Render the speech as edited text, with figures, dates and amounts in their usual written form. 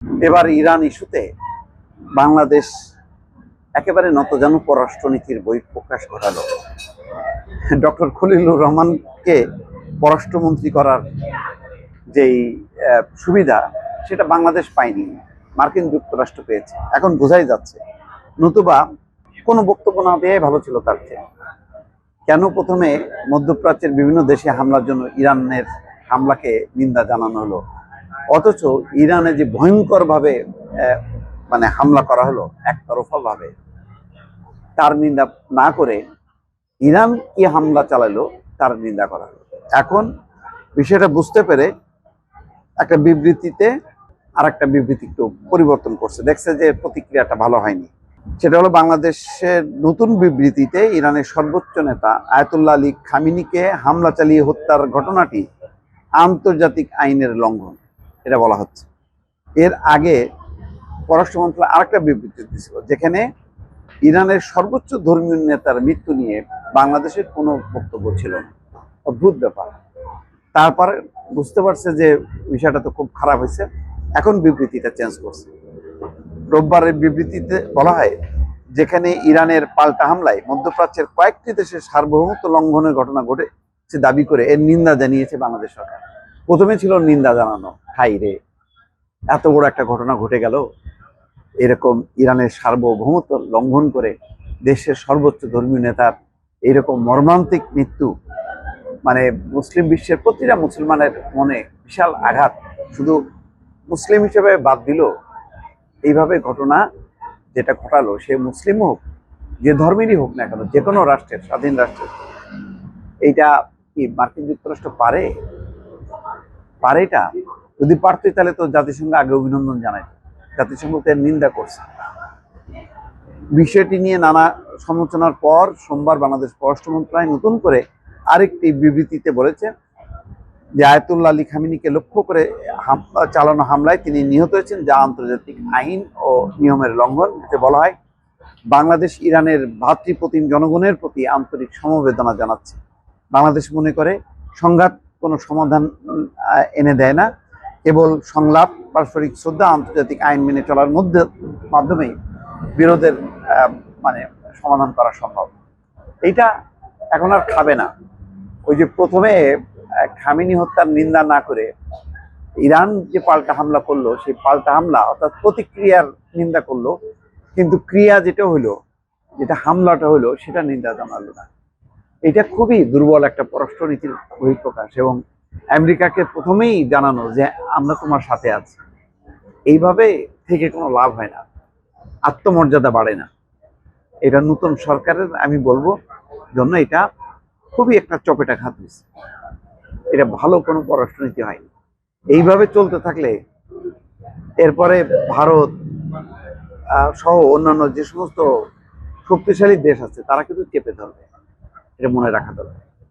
এবার ইরান ইস্যুতে বাংলাদেশ একেবারে নতজানু পররাষ্ট্রনীতির বই প্রকাশ ঘটালো। ডক্টর খলিলুর রহমানকে পররাষ্ট্রমন্ত্রী করার যেই সুবিধা, সেটা বাংলাদেশ পায়নি, মার্কিন যুক্তরাষ্ট্র পেয়েছে। এখন বোঝাই যাচ্ছে, নতুবা কোনো বক্তব্য না দেওয়াই ভালো ছিল তার চেয়ে। কেন প্রথমে মধ্যপ্রাচ্যের বিভিন্ন দেশে হামলার জন্য ইরানের হামলাকে নিন্দা জানানো হলো, অথচ ইরানে যে ভয়ঙ্করভাবে মানে হামলা করা হলো একতরফাভাবে, তার নিন্দা না করে ইরান কি হামলা চালালো তার নিন্দা করা হলো। এখন বিষয়টা বুঝতে পেরে একটা বিবৃতিতে আর একটা বিবৃতি একটু পরিবর্তন করছে, দেখছে যে প্রতিক্রিয়াটা ভালো হয়নি। সেটা হলো, বাংলাদেশের নতুন বিবৃতিতে ইরানের সর্বোচ্চ নেতা আয়াতুল্লাহ আলী খামিনিকে হামলা চালিয়ে হত্যার ঘটনাটি আন্তর্জাতিক আইনের লঙ্ঘন, এটা বলা হচ্ছে। এর আগে পররাষ্ট্র মন্ত্রণালয় আরেকটা বিবৃতি দিয়েছিল, যেখানে ইরানের সর্বোচ্চ ধর্মীয় নেতার মৃত্যু নিয়ে বাংলাদেশের কোনো বক্তব্য ছিল না। অদ্ভুত ব্যাপার। তারপরে বুঝতে পারছে যে বিষয়টা তো খুব খারাপ হয়েছে, এখন বিবৃতিটা চেঞ্জ করছে। রোববারের বিবৃতিতে বলা হয়, যেখানে ইরানের পাল্টা হামলায় মধ্যপ্রাচ্যের কয়েকটি দেশের সার্বভৌমত্ব লঙ্ঘনের ঘটনা ঘটেছে দাবি করে এর নিন্দা জানিয়েছে বাংলাদেশ সরকার। প্রথমে ছিল নিন্দা জানানো, হাই রে, এত বড় একটা ঘটনা ঘটে গেল, এরকম ইরানের সার্বভৌমত্ব লঙ্ঘন করে দেশের সর্বোচ্চ ধর্মীয় নেতার এরকম মর্মান্তিক মৃত্যু, মানে মুসলিম বিশ্বের প্রতিটা মুসলমানের মনে বিশাল আঘাত। শুধু মুসলিম হিসেবে বাদ দিল, এইভাবে ঘটনা যেটা ঘটালো, সে মুসলিম হোক, যে ধর্মেরই হোক না কেন, যে কোনো রাষ্ট্রের, স্বাধীন রাষ্ট্রের, এইটা কি মার্কিন যুক্তরাষ্ট্র পারে? এটা যদি পারত, তাহলে তো জাতিসংঘ আগে অভিনন্দন জানায়, জাতিসংঘ এর নিন্দা করছে। বিষয়টি নিয়ে নানা সমালোচনার পর সোমবার বাংলাদেশ পররাষ্ট্র মন্ত্রণালয় নতুন করে আরেকটি বিবৃতিতে বলেছে যে আয়াতুল্লাহ আলী খামিনিকে লক্ষ্য করে চালানো হামলায় তিনি নিহত হয়েছেন, যা আন্তর্জাতিক আইন ও নিয়মের লঙ্ঘন। এতে বলা হয়, বাংলাদেশ ইরানের ভাতৃপ্রতিম জনগণের প্রতি আন্তরিক সমবেদনা জানাচ্ছে। বাংলাদেশ মনে করে সংঘাত কোনো সমাধান এনে দেয় না, কেবল সংলাপ, পারস্পরিক শ্রদ্ধা, আন্তর্জাতিক আইন মেনে চলার মাধ্যমেই বিরোধের মানে সমাধান করা সম্ভব। এইটা এখন আর খাবে না। ওই যে প্রথমে খামেনি হত্যার নিন্দা না করে ইরান যে পাল্টা হামলা করলো, সেই পাল্টা হামলা অর্থাৎ প্রতিক্রিয়ার নিন্দা করলো, কিন্তু ক্রিয়া যেটা হলো, যেটা হামলাটা হলো, সেটা নিন্দা জানালো না। এটা খুবই দুর্বল একটা পররাষ্ট্রনীতির বহিঃপ্রকাশ, এবং আমেরিকাকে প্রথমেই জানানো যে আমরা তোমার সাথে আছি। এইভাবে থেকে কোনো লাভ হয় না, আত্মমর্যাদা বাড়ে না। এটা নতুন সরকারের, আমি বলবো, জন্য এটা খুবই একটা চপেটাঘাত হয়েছে। এটা ভালো কোনো পররাষ্ট্রনীতি হয়নি। এইভাবে চলতে থাকলে এরপরে ভারত সহ অন্যান্য যে সমস্ত শক্তিশালী দেশ আছে, তারা কিন্তু চেপে ধরবে। এটা মনে রাখা দরকার।